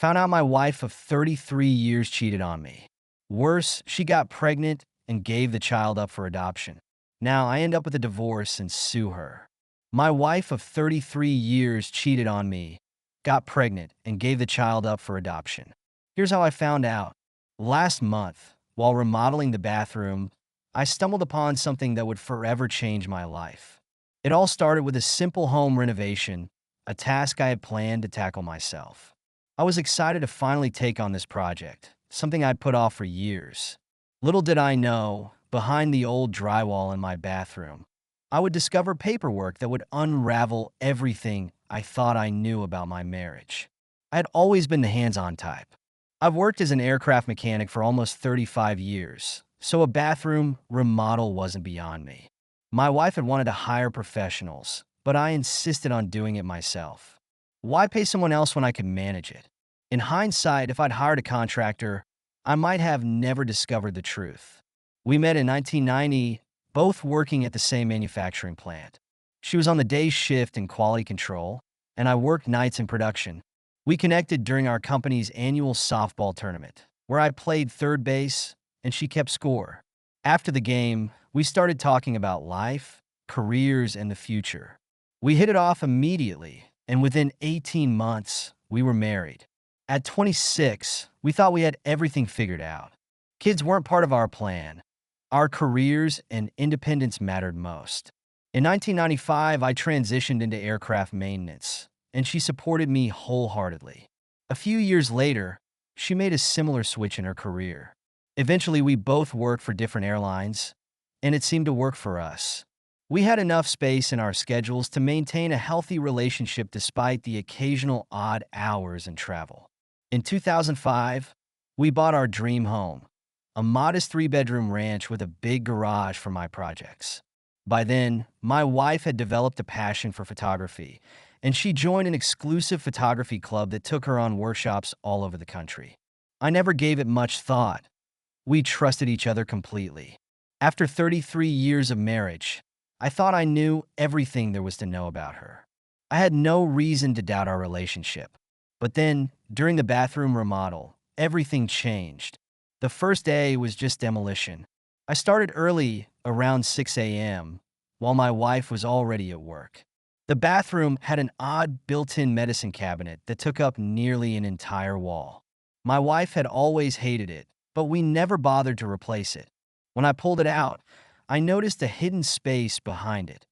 Found out my wife of 33 years cheated on me. Worse, she got pregnant and gave the child up for adoption. Now I end up with a divorce and sue her. My wife of 33 years cheated on me, got pregnant, and gave the child up for adoption. Here's how I found out. Last month, while remodeling the bathroom, I stumbled upon something that would forever change my life. It all started with a simple home renovation, a task I had planned to tackle myself. I was excited to finally take on this project, something I'd put off for years. Little did I know, behind the old drywall in my bathroom, I would discover paperwork that would unravel everything I thought I knew about my marriage. I had always been the hands-on type. I've worked as an aircraft mechanic for almost 35 years, so a bathroom remodel wasn't beyond me. My wife had wanted to hire professionals, but I insisted on doing it myself. Why pay someone else when I could manage it? In hindsight, if I'd hired a contractor, I might have never discovered the truth. We met in 1990, both working at the same manufacturing plant. She was on the day shift in quality control, and I worked nights in production. We connected during our company's annual softball tournament, where I played third base and she kept score. After the game, we started talking about life, careers, and the future. We hit it off immediately, and within 18 months, we were married. At 26, we thought we had everything figured out. Kids weren't part of our plan. Our careers and independence mattered most. In 1995, I transitioned into aircraft maintenance, and she supported me wholeheartedly. A few years later, she made a similar switch in her career. Eventually, we both worked for different airlines, and it seemed to work for us. We had enough space in our schedules to maintain a healthy relationship despite the occasional odd hours and travel. In 2005, we bought our dream home, a modest 3-bedroom ranch with a big garage for my projects. By then, my wife had developed a passion for photography, and she joined an exclusive photography club that took her on workshops all over the country. I never gave it much thought. We trusted each other completely. After 33 years of marriage, I thought I knew everything there was to know about her. I had no reason to doubt our relationship. But then, during the bathroom remodel, everything changed. The first day was just demolition. I started early, around 6 a.m., while my wife was already at work. The bathroom had an odd built-in medicine cabinet that took up nearly an entire wall. My wife had always hated it, but we never bothered to replace it. When I pulled it out, I noticed a hidden space behind it,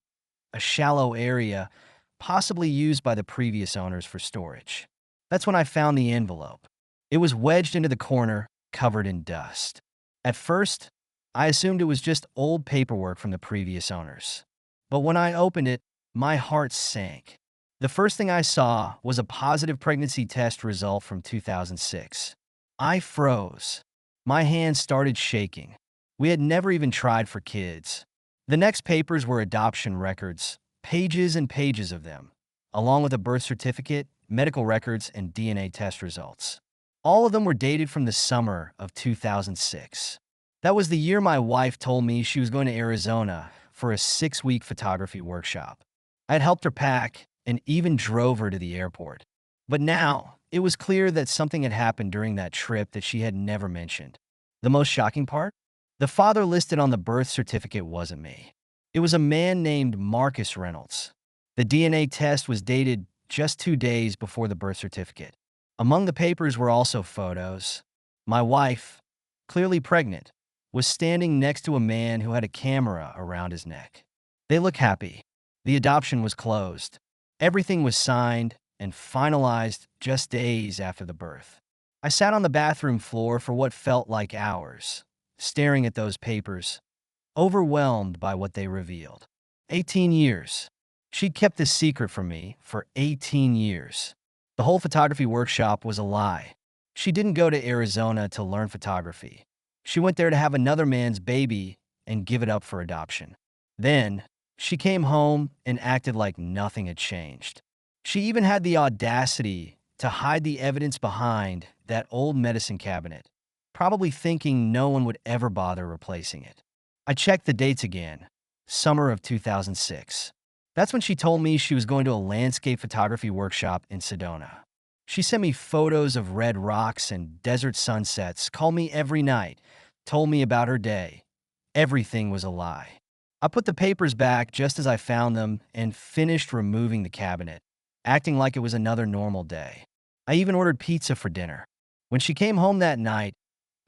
a shallow area possibly used by the previous owners for storage. That's when I found the envelope. It was wedged into the corner, covered in dust. At first, I assumed it was just old paperwork from the previous owners. But when I opened it, my heart sank. The first thing I saw was a positive pregnancy test result from 2006. I froze. My hands started shaking. We had never even tried for kids. The next papers were adoption records, pages and pages of them, along with a birth certificate, medical records, and DNA test results. All of them were dated from the summer of 2006. That was the year my wife told me she was going to Arizona for a 6-week photography workshop. I had helped her pack and even drove her to the airport. But now, it was clear that something had happened during that trip that she had never mentioned. The most shocking part? The father listed on the birth certificate wasn't me. It was a man named Marcus Reynolds. The DNA test was dated just 2 days before the birth certificate. Among the papers were also photos. My wife, clearly pregnant, was standing next to a man who had a camera around his neck. They looked happy. The adoption was closed. Everything was signed and finalized just days after the birth. I sat on the bathroom floor for what felt like hours, staring at those papers, overwhelmed by what they revealed. 18 years. She'd kept this secret from me for 18 years. The whole photography workshop was a lie. She didn't go to Arizona to learn photography. She went there to have another man's baby and give it up for adoption. Then, she came home and acted like nothing had changed. She even had the audacity to hide the evidence behind that old medicine cabinet, probably thinking no one would ever bother replacing it. I checked the dates again. Summer of 2006. That's when she told me she was going to a landscape photography workshop in Sedona. She sent me photos of red rocks and desert sunsets, called me every night, told me about her day. Everything was a lie. I put the papers back just as I found them and finished removing the cabinet, acting like it was another normal day. I even ordered pizza for dinner. When she came home that night,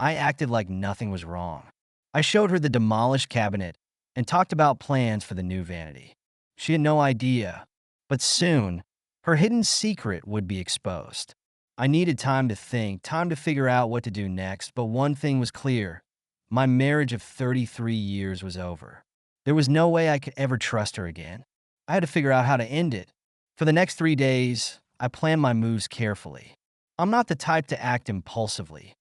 I acted like nothing was wrong. I showed her the demolished cabinet and talked about plans for the new vanity. She had no idea, but soon, her hidden secret would be exposed. I needed time to think, time to figure out what to do next, but one thing was clear. My marriage of 33 years was over. There was no way I could ever trust her again. I had to figure out how to end it. For the next 3 days, I planned my moves carefully. I'm not the type to act impulsively.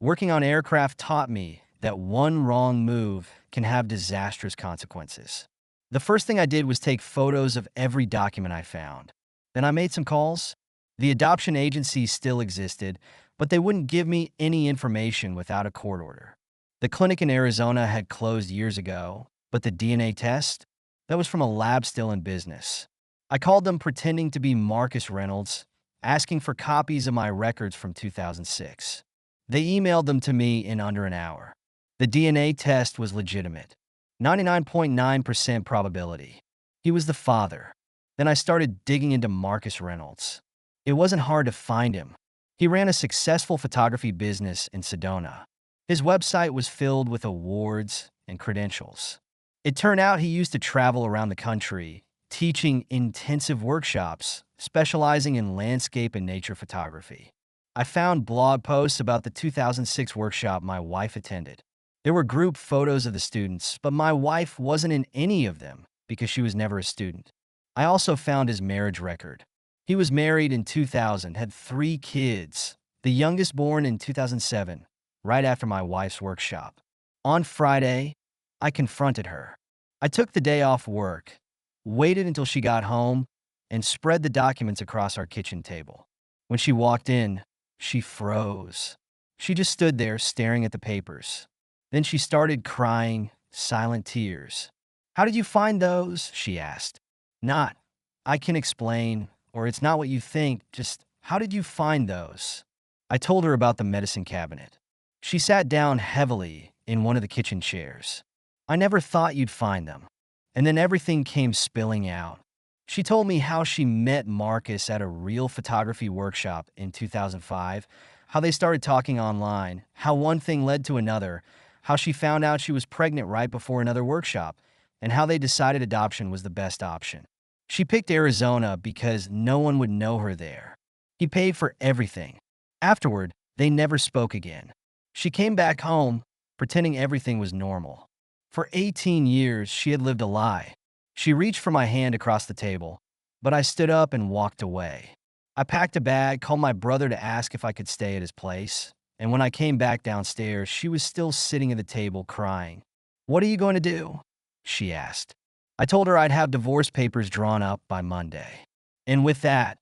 Working on aircraft taught me that one wrong move can have disastrous consequences. The first thing I did was take photos of every document I found. Then I made some calls. The adoption agency still existed, but they wouldn't give me any information without a court order. The clinic in Arizona had closed years ago, but the DNA test, that was from a lab still in business. I called them pretending to be Marcus Reynolds, asking for copies of my records from 2006. They emailed them to me in under an hour. The DNA test was legitimate. 99.9% probability. He was the father. Then I started digging into Marcus Reynolds. It wasn't hard to find him. He ran a successful photography business in Sedona. His website was filled with awards and credentials. It turned out he used to travel around the country, teaching intensive workshops, specializing in landscape and nature photography. I found blog posts about the 2006 workshop my wife attended. There were group photos of the students, but my wife wasn't in any of them because she was never a student. I also found his marriage record. He was married in 2000, had 3 kids, the youngest born in 2007, right after my wife's workshop. On Friday, I confronted her. I took the day off work, waited until she got home, and spread the documents across our kitchen table. When she walked in, she froze. She just stood there staring at the papers. Then she started crying, silent tears. "How did you find those?" she asked. Not, "I can explain," or "It's not what you think," just, "How did you find those?" I told her about the medicine cabinet. She sat down heavily in one of the kitchen chairs. "I never thought you'd find them." And then everything came spilling out. She told me how she met Marcus at a real photography workshop in 2005, how they started talking online, how one thing led to another, how she found out she was pregnant right before another workshop, and how they decided adoption was the best option. She picked Arizona because no one would know her there. He paid for everything. Afterward, they never spoke again. She came back home, pretending everything was normal. For 18 years, she had lived a lie. She reached for my hand across the table, but I stood up and walked away. I packed a bag, called my brother to ask if I could stay at his place, and when I came back downstairs, she was still sitting at the table crying. "What are you going to do?" she asked. I told her I'd have divorce papers drawn up by Monday. And with that,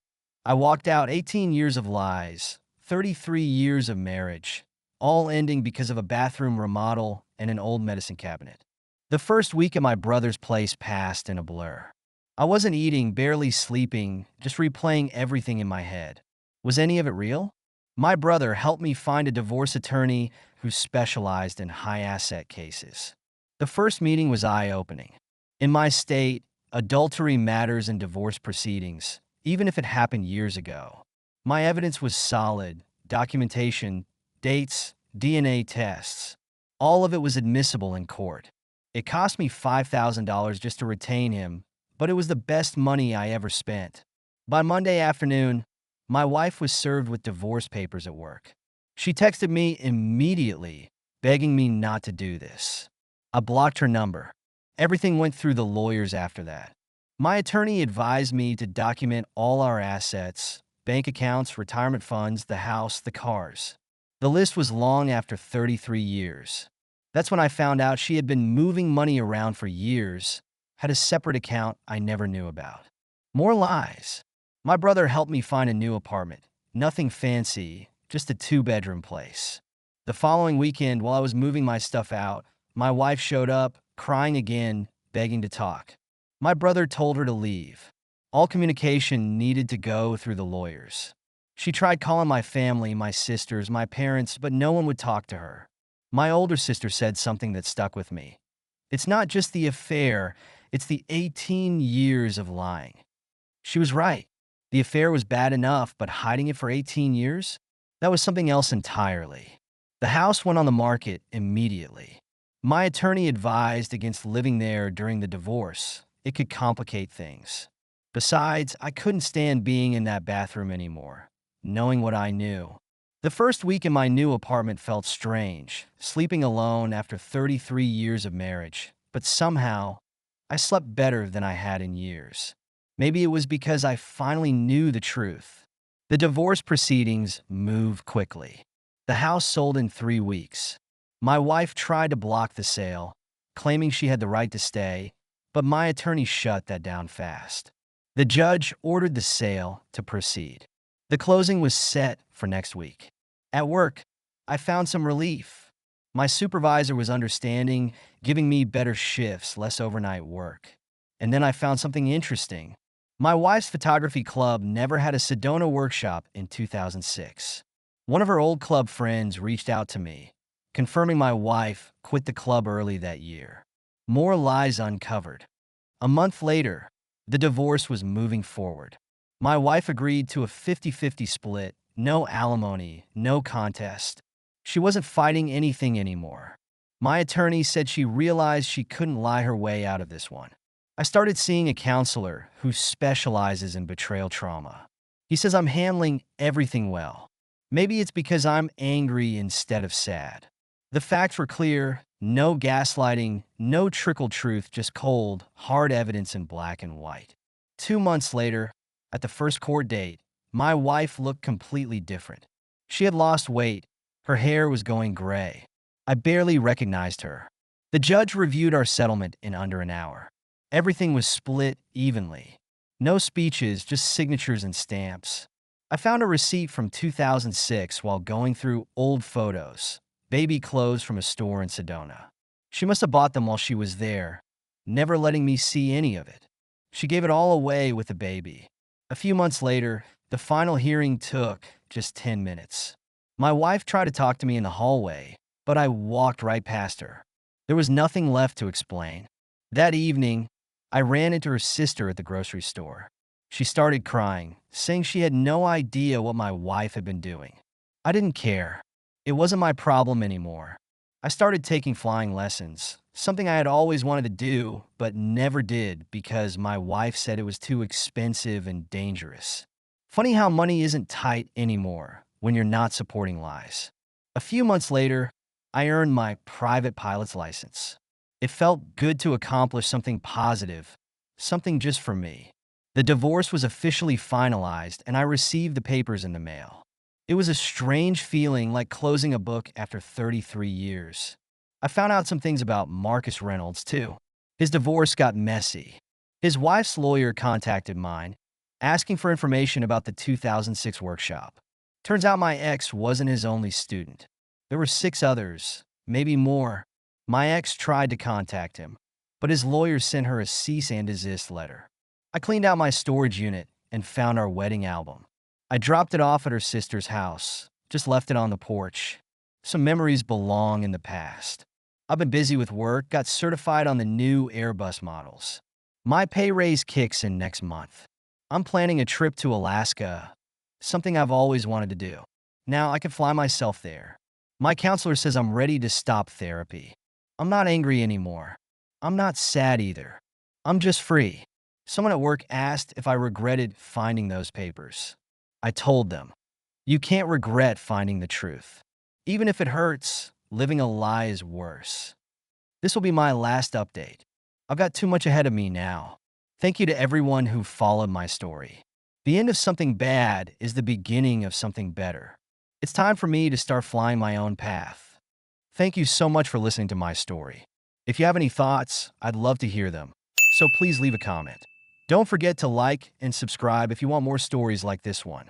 I walked out. 18 years of lies, 33 years of marriage, all ending because of a bathroom remodel and an old medicine cabinet. The first week at my brother's place passed in a blur. I wasn't eating, barely sleeping, just replaying everything in my head. Was any of it real? My brother helped me find a divorce attorney who specialized in high-asset cases. The first meeting was eye-opening. In my state, adultery matters in divorce proceedings, even if it happened years ago. My evidence was solid: documentation, dates, DNA tests. All of it was admissible in court. It cost me $5,000 just to retain him, but it was the best money I ever spent. By Monday afternoon, my wife was served with divorce papers at work. She texted me immediately, begging me not to do this. I blocked her number. Everything went through the lawyers after that. My attorney advised me to document all our assets: bank accounts, retirement funds, the house, the cars. The list was long after 33 years. That's when I found out she had been moving money around for years, had a separate account I never knew about. More lies. My brother helped me find a new apartment. Nothing fancy, just a 2-bedroom place. The following weekend, while I was moving my stuff out, my wife showed up, crying again, begging to talk. My brother told her to leave. All communication needed to go through the lawyers. She tried calling my family, my sisters, my parents, but no one would talk to her. My older sister said something that stuck with me. It's not just the affair, it's the 18 years of lying. She was right. The affair was bad enough, but hiding it for 18 years? That was something else entirely. The house went on the market immediately. My attorney advised against living there during the divorce. It could complicate things. Besides, I couldn't stand being in that bathroom anymore, knowing what I knew. The first week in my new apartment felt strange, sleeping alone after 33 years of marriage, but somehow, I slept better than I had in years. Maybe it was because I finally knew the truth. The divorce proceedings moved quickly. The house sold in 3 weeks. My wife tried to block the sale, claiming she had the right to stay, but my attorney shut that down fast. The judge ordered the sale to proceed. The closing was set for next week. At work, I found some relief. My supervisor was understanding, giving me better shifts, less overnight work. And then I found something interesting. My wife's photography club never had a Sedona workshop in 2006. One of her old club friends reached out to me, confirming my wife quit the club early that year. More lies uncovered. A month later, the divorce was moving forward. My wife agreed to a 50-50 split, no alimony, no contest. She wasn't fighting anything anymore. My attorney said she realized she couldn't lie her way out of this one. I started seeing a counselor who specializes in betrayal trauma. He says I'm handling everything well. Maybe it's because I'm angry instead of sad. The facts were clear, no gaslighting, no trickle truth, just cold, hard evidence in black and white. 2 months later, at the first court date, my wife looked completely different. She had lost weight. Her hair was going gray. I barely recognized her. The judge reviewed our settlement in under an hour. Everything was split evenly. No speeches, just signatures and stamps. I found a receipt from 2006 while going through old photos, baby clothes from a store in Sedona. She must have bought them while she was there, never letting me see any of it. She gave it all away with the baby. A few months later, the final hearing took just 10 minutes. My wife tried to talk to me in the hallway, but I walked right past her. There was nothing left to explain. That evening, I ran into her sister at the grocery store. She started crying, saying she had no idea what my wife had been doing. I didn't care. It wasn't my problem anymore. I started taking flying lessons, something I had always wanted to do, but never did because my wife said it was too expensive and dangerous. Funny how money isn't tight anymore when you're not supporting lies. A few months later, I earned my private pilot's license. It felt good to accomplish something positive, something just for me. The divorce was officially finalized, and I received the papers in the mail. It was a strange feeling, like closing a book after 33 years. I found out some things about Marcus Reynolds, too. His divorce got messy. His wife's lawyer contacted mine, asking for information about the 2006 workshop. Turns out my ex wasn't his only student. There were 6 others, maybe more. My ex tried to contact him, but his lawyer sent her a cease and desist letter. I cleaned out my storage unit and found our wedding album. I dropped it off at her sister's house, just left it on the porch. Some memories belong in the past. I've been busy with work, got certified on the new Airbus models. My pay raise kicks in next month. I'm planning a trip to Alaska, something I've always wanted to do. Now I can fly myself there. My counselor says I'm ready to stop therapy. I'm not angry anymore. I'm not sad either. I'm just free. Someone at work asked if I regretted finding those papers. I told them, you can't regret finding the truth. Even if it hurts, living a lie is worse. This will be my last update. I've got too much ahead of me now. Thank you to everyone who followed my story. The end of something bad is the beginning of something better. It's time for me to start flying my own path. Thank you so much for listening to my story. If you have any thoughts, I'd love to hear them. So please leave a comment. Don't forget to like and subscribe if you want more stories like this one.